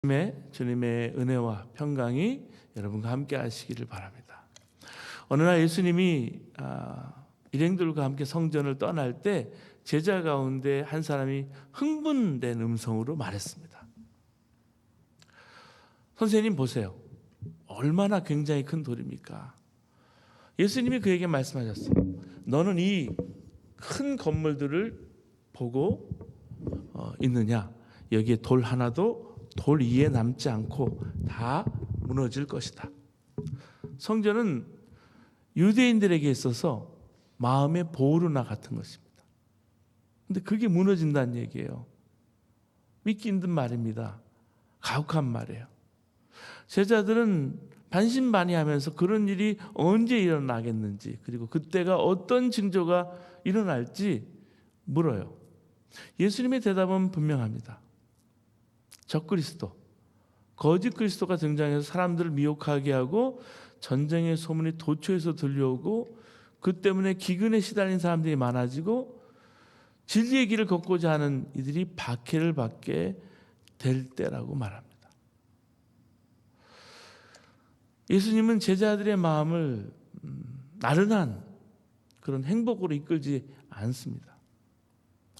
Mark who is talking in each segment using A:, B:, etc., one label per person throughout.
A: 주님의 은혜와 평강이 여러분과 함께 하시기를 바랍니다. 어느 날 예수님이 일행들과 함께 성전을 떠날 때 제자 가운데 한 사람이 흥분된 음성으로 말했습니다. 선생님 보세요. 얼마나 굉장히 큰 돌입니까? 예수님이 그에게 말씀하셨어요. 너는 이 큰 건물들을 보고 있느냐? 여기에 돌 하나도 돌 위에 남지 않고 다 무너질 것이다. 성전은 유대인들에게 있어서 마음의 보루나 같은 것입니다. 근데 그게 무너진다는 얘기예요. 믿기 힘든 말입니다. 가혹한 말이에요. 제자들은 반신반의하면서 그런 일이 언제 일어나겠는지, 그리고 그때가 어떤 징조가 일어날지 물어요. 예수님의 대답은 분명합니다. 적그리스도, 거짓 그리스도가 등장해서 사람들을 미혹하게 하고 전쟁의 소문이 도처에서 들려오고 그 때문에 기근에 시달린 사람들이 많아지고 진리의 길을 걷고자 하는 이들이 박해를 받게 될 때라고 말합니다. 예수님은 제자들의 마음을 나른한 그런 행복으로 이끌지 않습니다.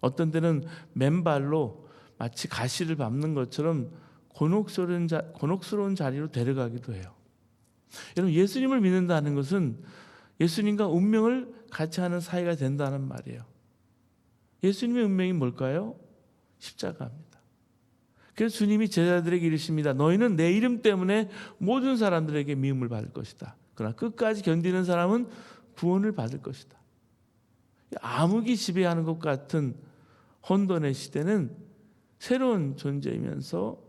A: 어떤 때는 맨발로 마치 가시를 밟는 것처럼 곤혹스러운 자리로 데려가기도 해요. 여러분, 예수님을 믿는다는 것은 예수님과 운명을 같이 하는 사이가 된다는 말이에요. 예수님의 운명이 뭘까요? 십자가입니다. 그래서 주님이 제자들에게 이르십니다. 너희는 내 이름 때문에 모든 사람들에게 미움을 받을 것이다. 그러나 끝까지 견디는 사람은 구원을 받을 것이다. 암흑이 지배하는 것 같은 혼돈의 시대는 새로운 존재이면서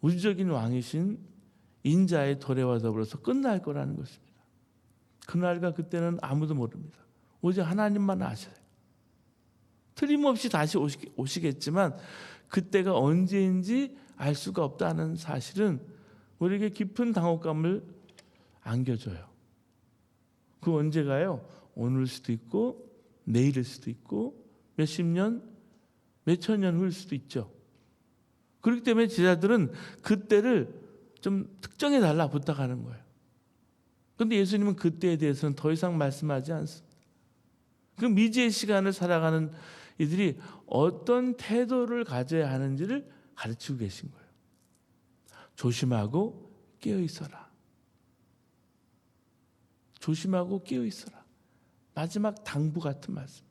A: 우주적인 왕이신 인자의 도래와 더불어서 끝날 거라는 것입니다. 그날과 그때는 아무도 모릅니다. 오직 하나님만 아셔요. 틀림없이 다시 오시겠지만 그때가 언제인지 알 수가 없다는 사실은 우리에게 깊은 당혹감을 안겨줘요. 그 언제가요? 오늘일 수도 있고 내일일 수도 있고 몇십 년, 몇천 년 후일 수도 있죠. 그렇기 때문에 제자들은 그때를 좀 특정해 달라 부탁하는 거예요. 그런데 예수님은 그때에 대해서는 더 이상 말씀하지 않습니다. 그 미지의 시간을 살아가는 이들이 어떤 태도를 가져야 하는지를 가르치고 계신 거예요. 조심하고 깨어 있어라. 조심하고 깨어 있어라. 마지막 당부 같은 말씀.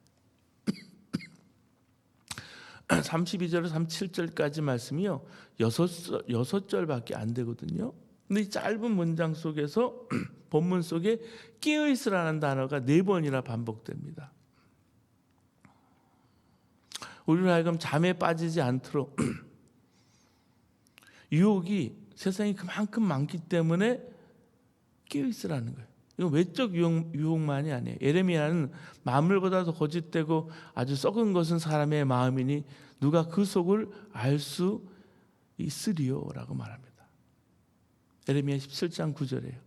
A: 32절에서 37절까지 말씀이요. 6절밖에 안 되거든요. 근데 이 짧은 문장 속에서 본문 속에 깨어 있으라는 단어가 4번이나 반복됩니다. 우리로 하여금 잠에 빠지지 않도록 유혹이 세상에 그만큼 많기 때문에 깨어 있으라는 거예요. 이건 외적 유혹만이 아니에요. 예레미야는 만물보다 더 거짓되고 아주 썩은 것은 사람의 마음이니 누가 그 속을 알 수 있으리요라고 말합니다. 예레미야 17장 9절이에요.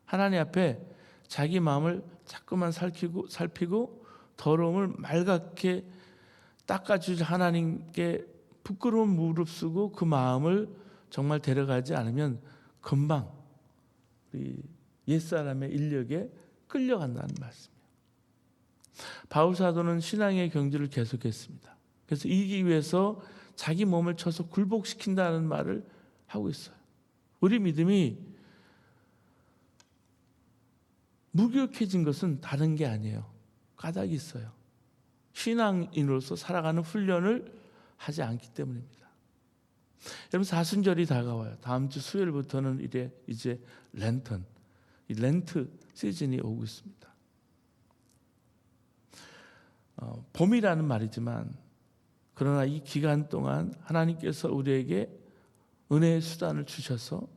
A: 하나님 앞에 자기 마음을 자꾸만 살피고 더러움을 말갛게 닦아주지 하나님께 부끄러운 무릅쓰고 그 마음을 정말 데려가지 않으면 금방 우리 옛사람의 인력에 끌려간다는 말씀이에요. 바울 사도는 신앙의 경주를 계속했습니다. 그래서 이기기 위해서 자기 몸을 쳐서 굴복시킨다는 말을 하고 있어요. 우리 믿음이 무기력해진 것은 다른 게 아니에요. 까닭이 있어요. 신앙인으로서 살아가는 훈련을 하지 않기 때문입니다. 여러분, 사순절이 다가와요. 다음 주 수요일부터는 이제 렌트 시즌이 오고 있습니다. 봄이라는 말이지만 그러나 이 기간 동안 하나님께서 우리에게 은혜의 수단을 주셔서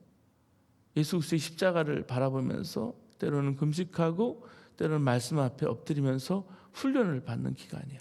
A: 예수 그리스도의 십자가를 바라보면서 때로는 금식하고 때로는 말씀 앞에 엎드리면서 훈련을 받는 기간이에요.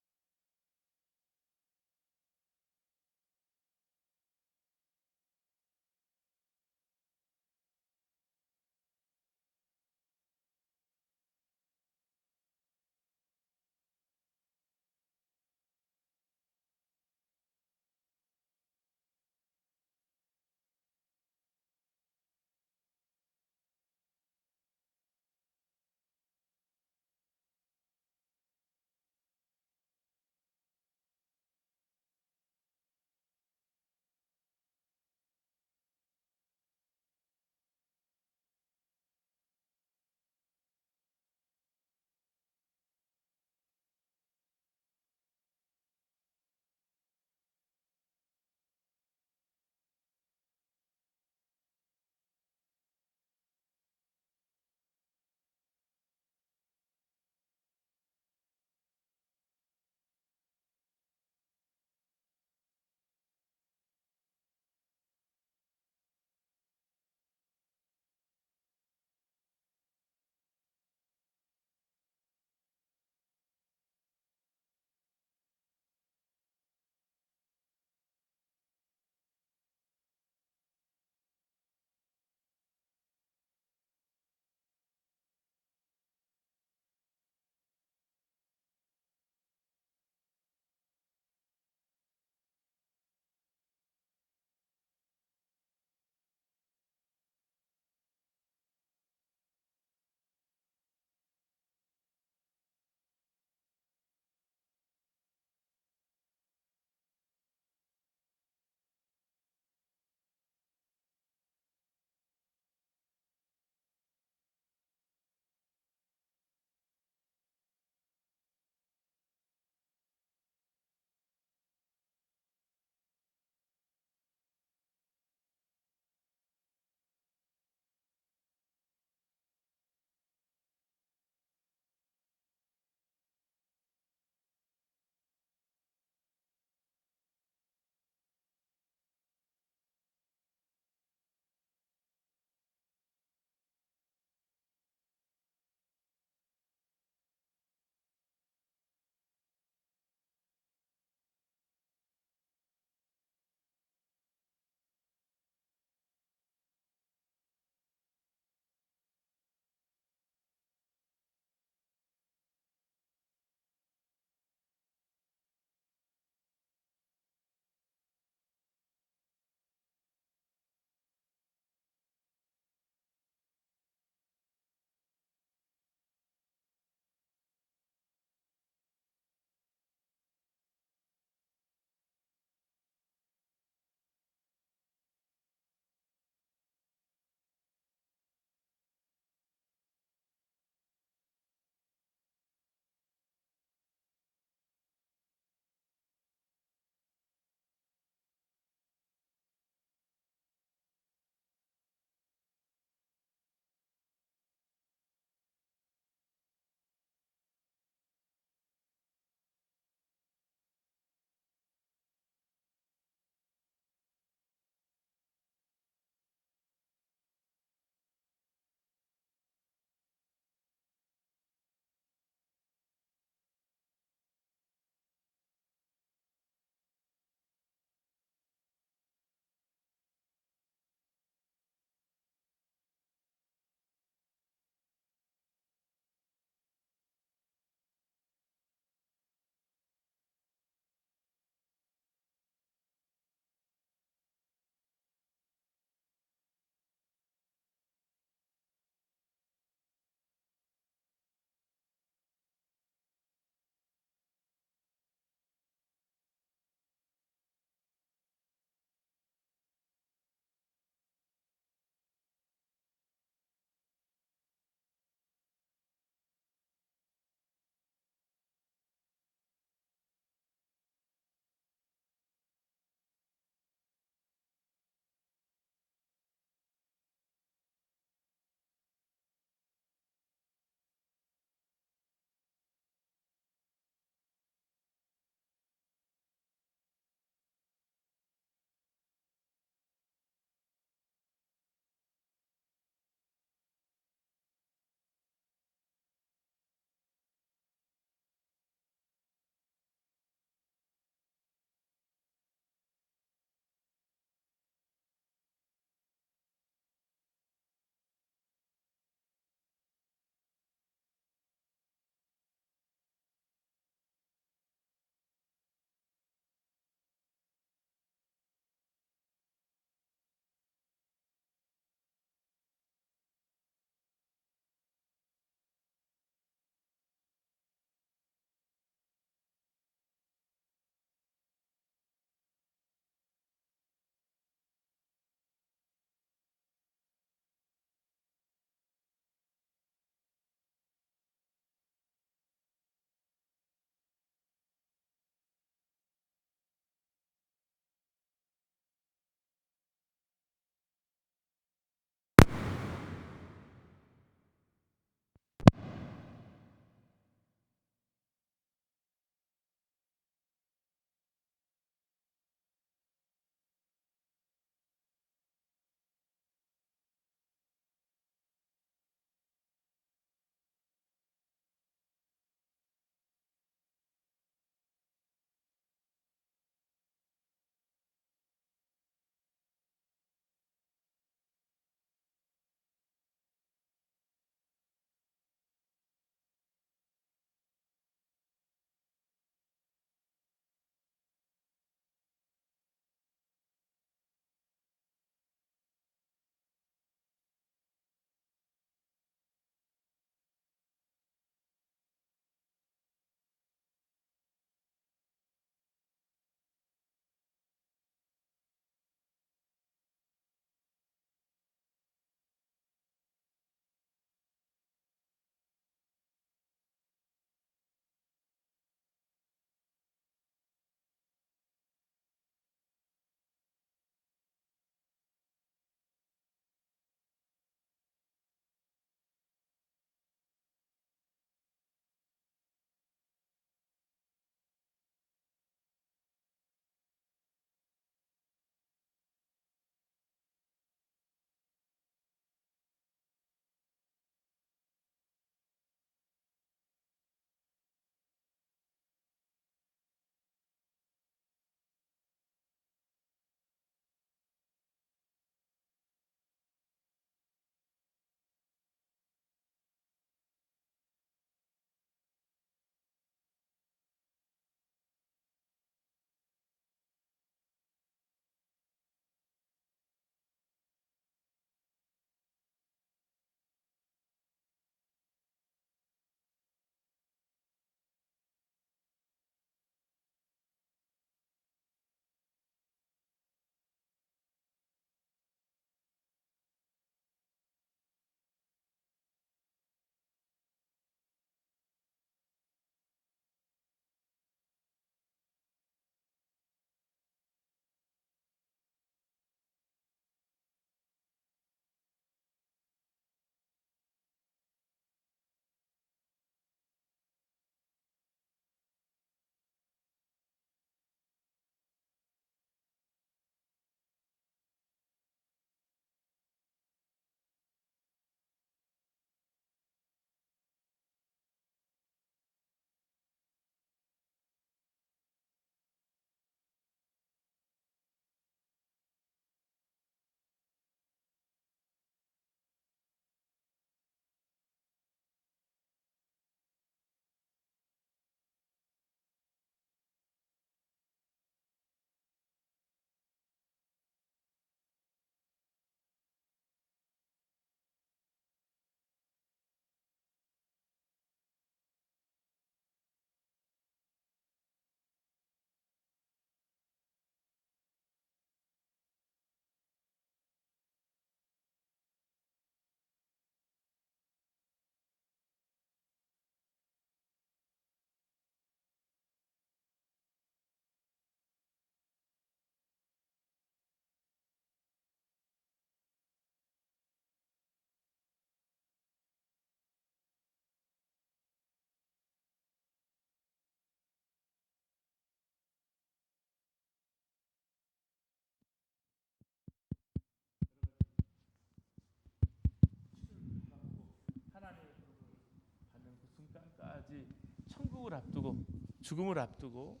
A: 마지막까지 천국을 앞두고 죽음을 앞두고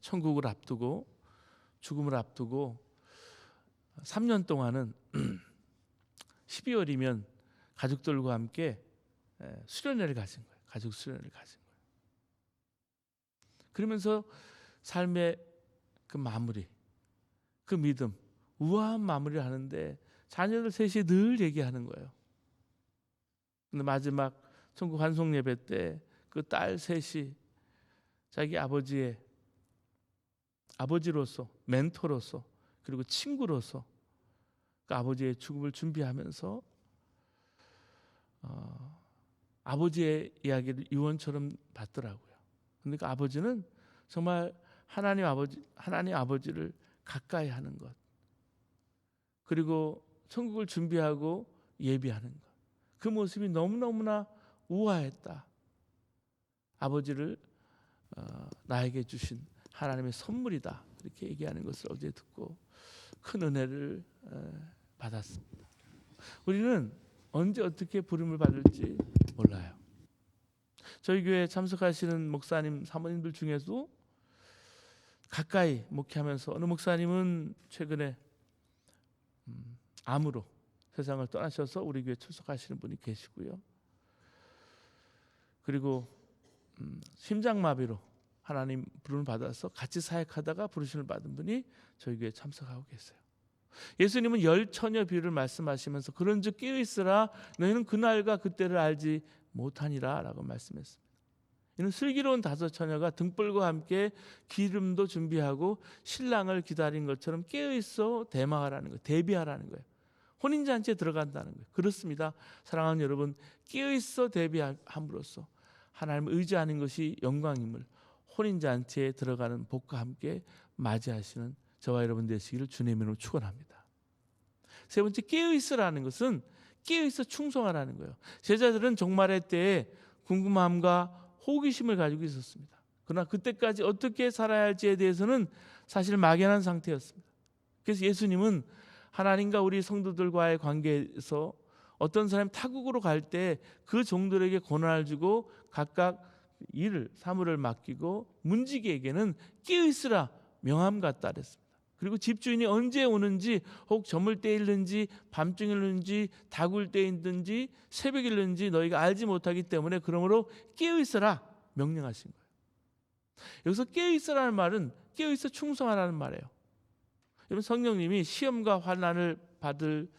A: 천국을 앞두고 죽음을 앞두고 3년 동안은 12월이면 가족들과 함께 수련회를 가진 거예요. 가족 수련회를 가진 거예요. 그러면서 삶의 그 마무리, 그 믿음, 우아한 마무리를 하는데 자녀들 셋이 늘 얘기하는 거예요. 근데 마지막 천국 환송 예배 때 그 딸 셋이 자기 아버지로서, 멘토로서, 그리고 친구로서 그 아버지의 죽음을 준비하면서 아버지의 이야기를 유언처럼 받더라고요. 근데 그 아버지는 정말 하나님 아버지를 가까이 하는 것, 그리고 천국을 준비하고 예비하는 것, 그 모습이 너무너무나 우아했다. 아버지를 나에게 주신 하나님의 선물이다, 이렇게 얘기하는 것을 어제 듣고 큰 은혜를 받았습니다. 우리는 언제 어떻게 부름을 받을지 몰라요. 저희 교회에 참석하시는 목사님, 사모님들 중에도 가까이 목회하면서 어느 목사님은 최근에 암으로 세상을 떠나셔서 우리 교회에 출석하시는 분이 계시고요. 그리고 심장마비로 하나님 부름을 받아서 같이 사역하다가 부르심을 받은 분이 저희 교회에 참석하고 계세요. 예수님은 열 처녀 비유를 말씀하시면서 그런즉 깨어있으라, 너희는 그날과 그때를 알지 못하니라 라고 말씀했습니다. 이는 슬기로운 5 처녀가 등불과 함께 기름도 준비하고 신랑을 기다린 것처럼 깨어있어 대마하라는 거예요. 대비하라는 거예요. 혼인잔치에 들어간다는 거예요. 그렇습니다. 사랑하는 여러분, 깨어있어 대비함으로써 하나님을 의지하는 것이 영광임을 혼인잔치에 들어가는 복과 함께 맞이하시는 저와 여러분 되시기를 주님의 이름으로 축원합니다. 세 번째, 깨어있으라는 것은 깨어있어 충성하라는 거예요. 제자들은 종말의 때에 궁금함과 호기심을 가지고 있었습니다. 그러나 그때까지 어떻게 살아야 할지에 대해서는 사실 막연한 상태였습니다. 그래서 예수님은 하나님과 우리 성도들과의 관계에서 어떤 사람이 타국으로 갈 때 그 종들에게 권한을 주고 각각 사무를 맡기고 문지기에게는 깨어있으라 명함 같다 그랬습니다. 그리고 집주인이 언제 오는지, 혹 저물 때 있는지, 밤중에 있는지, 다굴 때 있는지, 새벽에 있는지 너희가 알지 못하기 때문에 그러므로 깨어있으라 명령하신 거예요. 여기서 깨어있으라는 말은 깨어있어 충성하라는 말이에요. 여러분, 성령님이 시험과 환난을 받을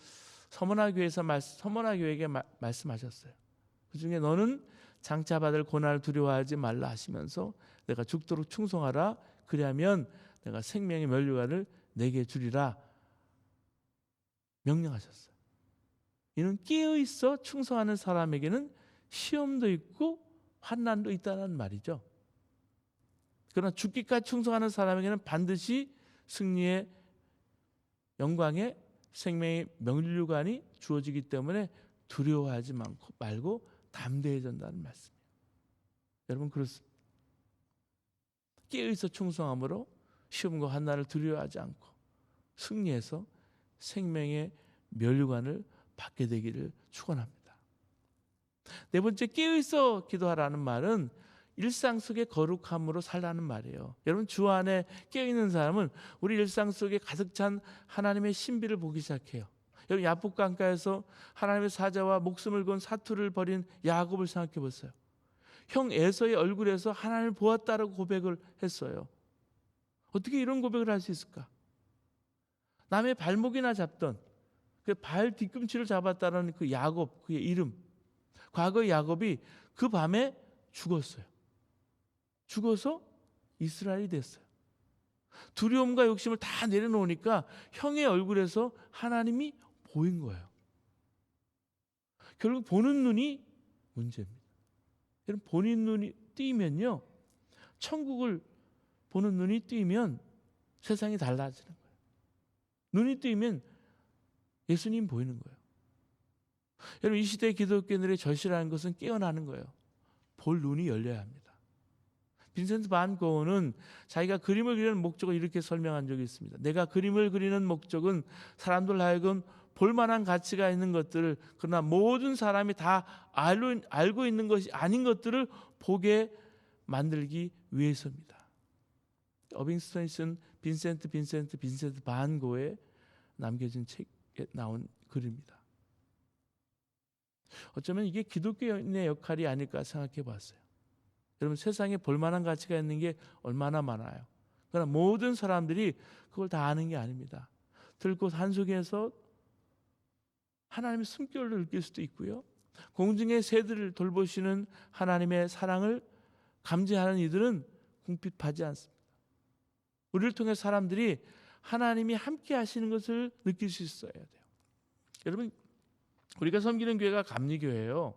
A: 서머나 교회에게 말씀하셨어요. 그중에 너는 장차 받을 고난을 두려워하지 말라 하시면서 내가 죽도록 충성하라, 그리하면 내가 생명의 면류관을 내게 주리라 명령하셨어요. 이는 깨어있어 충성하는 사람에게는 시험도 있고 환난도 있다는 말이죠. 그러나 죽기까지 충성하는 사람에게는 반드시 승리의 영광의 생명의 면류관이 주어지기 때문에 두려워하지 말고 담대해진다는 말씀이에요. 여러분, 그렇습니다. 깨어있어 충성함으로 시험과 환난을 두려워하지 않고 승리해서 생명의 면류관을 받게 되기를 축원합니다. 네 번째, 깨어있어 기도하라는 말은 일상 속의 거룩함으로 살라는 말이에요. 여러분, 주 안에 깨어있는 사람은 우리 일상 속에 가득 찬 하나님의 신비를 보기 시작해요. 여러분, 야복강가에서 하나님의 사자와 목숨을 건 사투를 벌인 야곱을 생각해 보세요. 형 에서의 얼굴에서 하나님을 보았다라고 고백을 했어요. 어떻게 이런 고백을 할 수 있을까? 남의 발목이나 잡던 그 발 뒤꿈치를 잡았다는 그 야곱, 그의 이름. 과거 야곱이 그 밤에 죽었어요. 죽어서 이스라엘이 됐어요. 두려움과 욕심을 다 내려놓으니까 형의 얼굴에서 하나님이 보인 거예요. 결국 보는 눈이 문제입니다. 여러분, 보는 눈이 뜨이면요, 천국을 보는 눈이 뜨이면 세상이 달라지는 거예요. 눈이 뜨이면 예수님 보이는 거예요. 여러분, 이 시대 기독교인들의 절실한 것은 깨어나는 거예요. 볼 눈이 열려야 합니다. 빈센트 반 고흐는 자기가 그림을 그리는 목적을 이렇게 설명한 적이 있습니다. 내가 그림을 그리는 목적은 사람들 하여금 볼만한 가치가 있는 것들을, 그러나 모든 사람이 다 알고 있는 것이 아닌 것들을 보게 만들기 위해서입니다. 어빙스턴이 쓴 빈센트 반 고흐에 남겨진 책에 나온 글입니다. 어쩌면 이게 기독교인의 역할이 아닐까 생각해 봤어요. 여러분, 세상에 볼만한 가치가 있는 게 얼마나 많아요. 그러나 모든 사람들이 그걸 다 아는 게 아닙니다. 들꽃 한 송이에서 하나님의 숨결을 느낄 수도 있고요. 공중의 새들을 돌보시는 하나님의 사랑을 감지하는 이들은 궁핍하지 않습니다. 우리를 통해 사람들이 하나님이 함께 하시는 것을 느낄 수 있어야 돼요. 여러분, 우리가 섬기는 교회가 감리교회예요.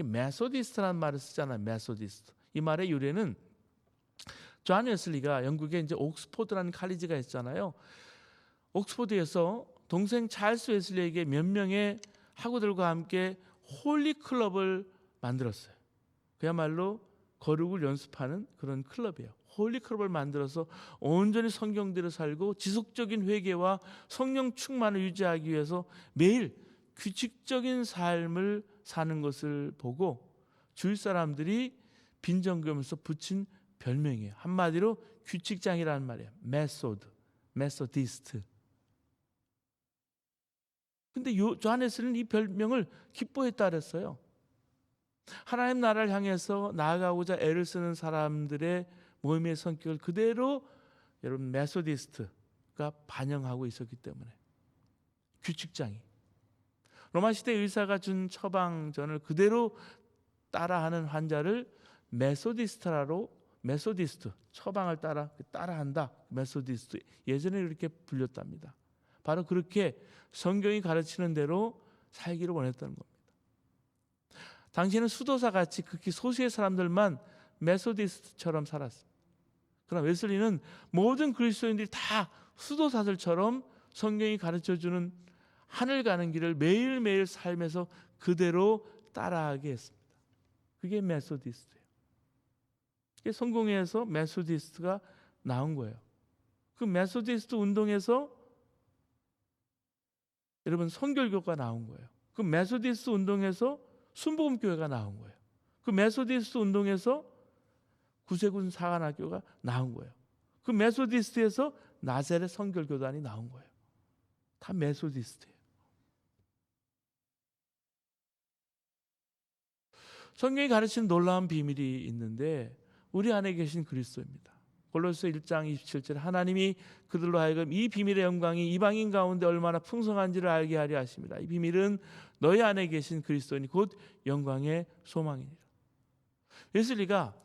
A: 메소디스트라는 말을 쓰잖아요. 메소디스트. 이 말의 유래는 존 웨슬리가 영국에 이제 옥스포드라는 칼리지가 있잖아요. 옥스포드에서 동생 찰스 웨슬리에게 몇 명의 학우들과 함께 홀리 클럽을 만들었어요. 그야말로 거룩을 연습하는 그런 클럽이에요. 홀리 클럽을 만들어서 온전히 성경대로 살고 지속적인 회개와 성령 충만을 유지하기 위해서 매일 규칙적인 삶을 사는 것을 보고 주위 사람들이 빈정거리면서 붙인 별명이에요. 한마디로 규칙장이라는 말이에요. 메소디스트. 근데 존 웨슬리는 이 별명을 기뻐했다 그랬어요. 하나님 나라를 향해서 나아가고자 애를 쓰는 사람들의 모임의 성격을 그대로 여러분 메소디스트가 반영하고 있었기 때문에 규칙장이. 로마 시대 의사가 준 처방전을 그대로 따라하는 환자를 메소디스트 처방을 따라한다. 메소디스트. 예전에 이렇게 불렸답니다. 바로 그렇게 성경이 가르치는 대로 살기를 원했다는 겁니다. 당시에는 수도사 같이 극히 소수의 사람들만 메소디스트처럼 살았습니다. 그러나 웨슬리는 모든 그리스도인들이 다 수도사들처럼 성경이 가르쳐주는 하늘 가는 길을 매일매일 삶에서 그대로 따라하게 했습니다. 그게 메소디스트예요. 성공회에서 메소디스트가 나온 거예요. 그 메소디스트 운동에서 여러분 선결교가 나온 거예요. 그 메소디스트 운동에서 순복음교회가 나온 거예요. 그 메소디스트 운동에서 구세군 사관학교가 나온 거예요. 그 메소디스트에서 나사렛 선결교단이 나온 거예요. 다 메소디스트예요. 성경이 가르치는 놀라운 비밀이 있는데 우리 안에 계신 그리스도입니다. 골로새 1장 27절 하나님이 그들로 하여금 이 비밀의 영광이 이방인 가운데 얼마나 풍성한지를 알게 하려 하십니다. 이 비밀은 너희 안에 계신 그리스도니 곧 영광의 소망이니라. 웨슬리가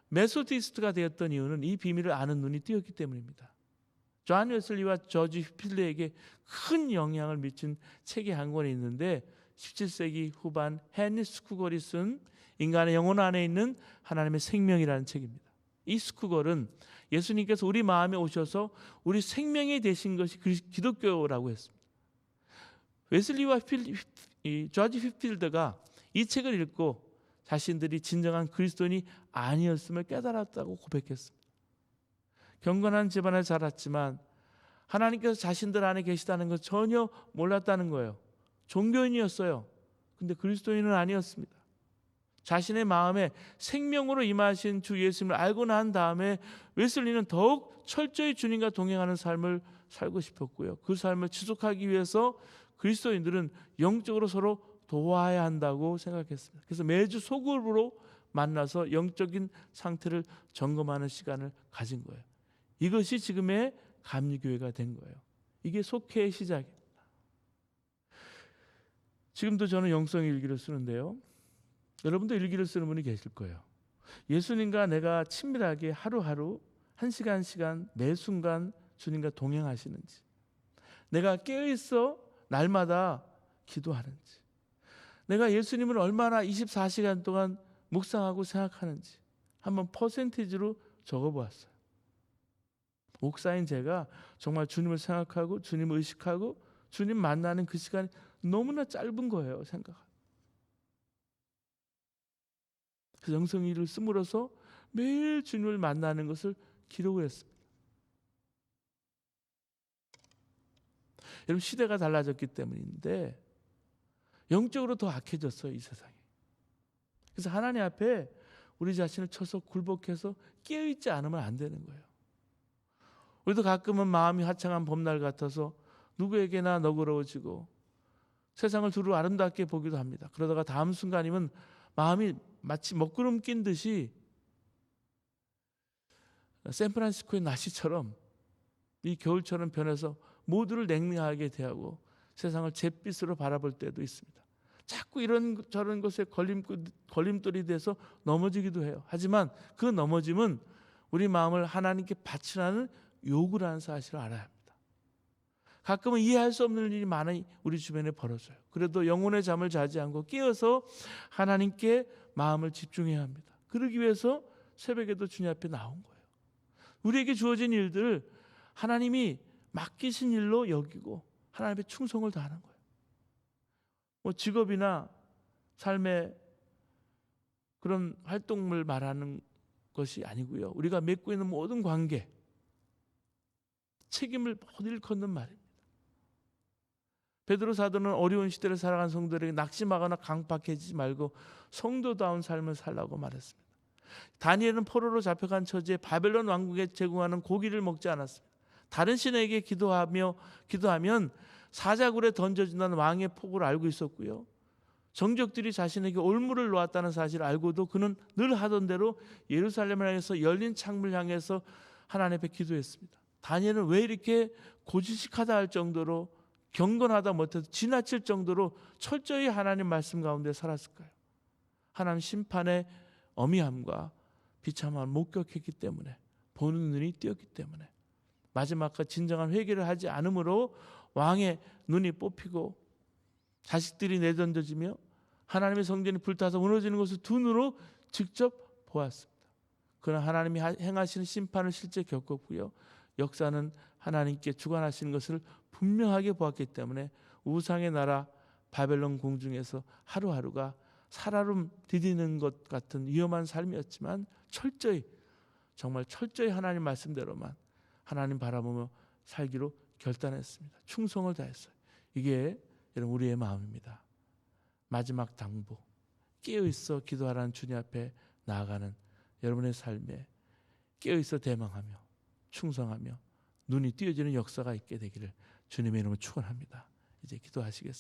A: 메소디스트가 되었던 이유는 이 비밀을 아는 눈이 띄었기 때문입니다. 존 웨슬리와 저지 휘필드에게 큰 영향을 미친 책이 한 권이 있는데 17세기 후반 헨리 스쿠걸이 쓴 인간의 영혼 안에 있는 하나님의 생명이라는 책입니다. 이 스쿠걸은 예수님께서 우리 마음에 오셔서 우리 생명이 되신 것이 기독교라고 했습니다. 웨슬리와 저지 휘필드가 이 책을 읽고 자신들이 진정한 그리스도인이 아니었음을 깨달았다고 고백했습니다. 경건한 집안에 자랐지만 하나님께서 자신들 안에 계시다는 걸 전혀 몰랐다는 거예요. 종교인이었어요. 근데 그리스도인은 아니었습니다. 자신의 마음에 생명으로 임하신 주 예수님을 알고 난 다음에 웨슬리는 더욱 철저히 주님과 동행하는 삶을 살고 싶었고요. 그 삶을 지속하기 위해서 그리스도인들은 영적으로 서로 도와야 한다고 생각했습니다. 그래서 매주 소그룹으로 만나서 영적인 상태를 점검하는 시간을 가진 거예요. 이것이 지금의 감리교회가 된 거예요. 이게 속회의 시작입니다. 지금도 저는 영성 일기를 쓰는데요. 여러분도 일기를 쓰는 분이 계실 거예요. 예수님과 내가 친밀하게 하루하루 한 시간 매 순간 주님과 동행하시는지, 내가 깨어있어 날마다 기도하는지, 내가 예수님을 얼마나 24시간 동안 묵상하고 생각하는지 한번 퍼센티지로 적어보았어요. 목사인 제가 정말 주님을 생각하고 주님을 의식하고 주님 만나는 그 시간이 너무나 짧은 거예요. 생각. 그 영성일을 씀으로써 매일 주님을 만나는 것을 기록을 했습니다. 여러분, 시대가 달라졌기 때문인데 영적으로 더 악해졌어요, 이 세상이. 그래서 하나님 앞에 우리 자신을 쳐서 굴복해서 깨어있지 않으면 안 되는 거예요. 우리도 가끔은 마음이 화창한 봄날 같아서 누구에게나 너그러워지고 세상을 두루 아름답게 보기도 합니다. 그러다가 다음 순간이면 마음이 마치 먹구름 낀 듯이 샌프란시스코의 날씨처럼 이 겨울처럼 변해서 모두를 냉랭하게 대하고 세상을 잿빛으로 바라볼 때도 있습니다. 자꾸 이런 저런 것에 걸림돌이 돼서 넘어지기도 해요. 하지만 그 넘어짐은 우리 마음을 하나님께 바치라는 요구라는 사실을 알아야 합니다. 가끔은 이해할 수 없는 일이 많이 우리 주변에 벌어져요. 그래도 영혼의 잠을 자지 않고 깨어서 하나님께 마음을 집중해야 합니다. 그러기 위해서 새벽에도 주님 앞에 나온 거예요. 우리에게 주어진 일들을 하나님이 맡기신 일로 여기고 하나님 앞에 충성을 다하는 거예요. 뭐 직업이나 삶의 그런 활동을 말하는 것이 아니고요. 우리가 맺고 있는 모든 관계, 책임을 모두 일컫는 말입니다. 베드로 사도는 어려운 시대를 살아간 성도들에게 낙심하거나 강박해지지 말고 성도다운 삶을 살라고 말했습니다. 다니엘은 포로로 잡혀간 처지에 바벨론 왕국에 제공하는 고기를 먹지 않았습니다. 다른 신에게 기도하면 사자굴에 던져진다는 왕의 폭을 알고 있었고요. 정적들이 자신에게 올무를 놓았다는 사실을 알고도 그는 늘 하던 대로 예루살렘을 향해서 열린 창문을 향해서 하나님 앞에 기도했습니다. 다니엘은 왜 이렇게 고지식하다 할 정도로 경건하다 못해도 지나칠 정도로 철저히 하나님 말씀 가운데 살았을까요? 하나님 심판의 어미함과 비참함을 목격했기 때문에, 보는 눈이 띄었기 때문에, 마지막까지 진정한 회개를 하지 않으므로 왕의 눈이 뽑히고 자식들이 내던져지며 하나님의 성전이 불타서 무너지는 것을 두 눈으로 직접 보았습니다. 그러나 하나님이 행하시는 심판을 실제 겪었고요. 역사는 하나님께 주관하시는 것을 분명하게 보았기 때문에 우상의 나라 바벨론 궁중에서 하루하루가 살얼음 디디는 것 같은 위험한 삶이었지만 정말 철저히 하나님 말씀대로만 하나님 바라보며 살기로 결단했습니다. 충성을 다했어요. 이게 여러분 우리의 마음입니다. 마지막 당부, 깨어있어 기도하라는 주님 앞에 나아가는 여러분의 삶에 깨어있어 대망하며 충성하며 눈이 띄어지는 역사가 있게 되기를 주님의 이름으로 축원합니다. 이제 기도하시겠습니다.